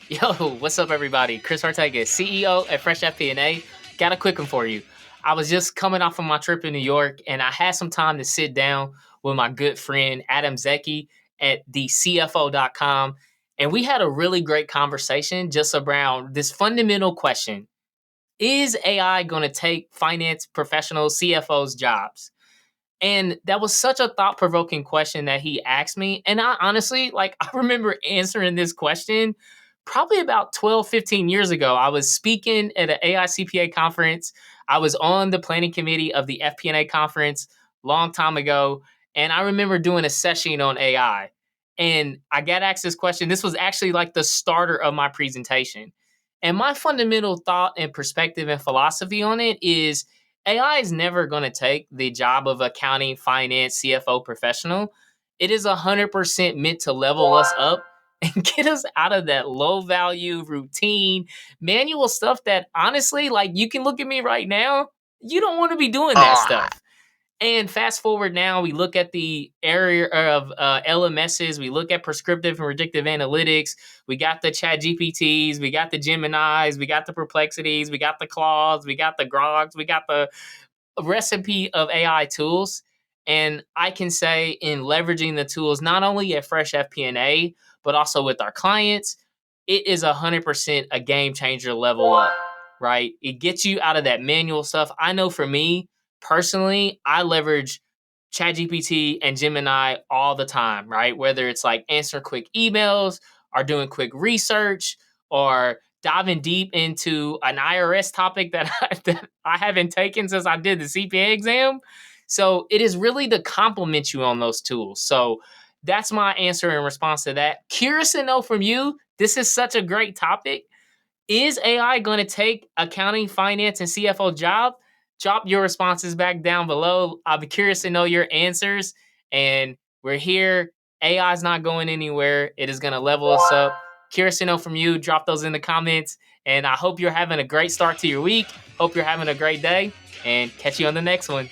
Yo, what's up, everybody? Chris Ortega, CEO at Fresh FP&A. Got a quick one for you. I was just coming off of my trip in New York, and I had some time to sit down with my good friend Adam Zaki at the CFO.com, and we had a really great conversation just around this fundamental question: is AI going to take finance professionals, CFOs' jobs? And that was such a thought provoking question that he asked me. And I honestly, I remember answering this question probably about 12, 15 years ago. I was speaking at an AICPA conference. I was on the planning committee of the FP&A conference long time ago. And I remember doing a session on AI. And I got asked this question. This was actually like the starter of my presentation. And my fundamental thought and perspective and philosophy on it is AI is never going to take the job of accounting, finance, CFO professional. It is 100% meant to level us up and get us out of that low value, routine, manual stuff that honestly, like you can look at me right now, you don't want to be doing that stuff. And fast forward now, we look at the area of LMSs, we look at prescriptive and predictive analytics. We got the Chat GPTs, we got the Geminis, we got the Perplexities, we got the Claudes, we got the Grogs, we got the recipe of AI tools. And I can say in leveraging the tools, not only at Fresh FP&A, but also with our clients, it is 100% a game changer level up, right? It gets you out of that manual stuff. I know for me personally, I leverage ChatGPT and Gemini all the time, right? Whether it's like answering quick emails or doing quick research or diving deep into an IRS topic that I haven't taken since I did the CPA exam. So it is really to complement you on those tools. So that's my answer in response to that. Curious to know from you, this is such a great topic. Is AI going to take accounting, finance, and CFO job? Drop your responses back down below. I'll be curious to know your answers. And we're here. AI is not going anywhere. It is going to level us up. Curious to know from you. Drop those in the comments. And I hope you're having a great start to your week. Hope you're having a great day. And catch you on the next one.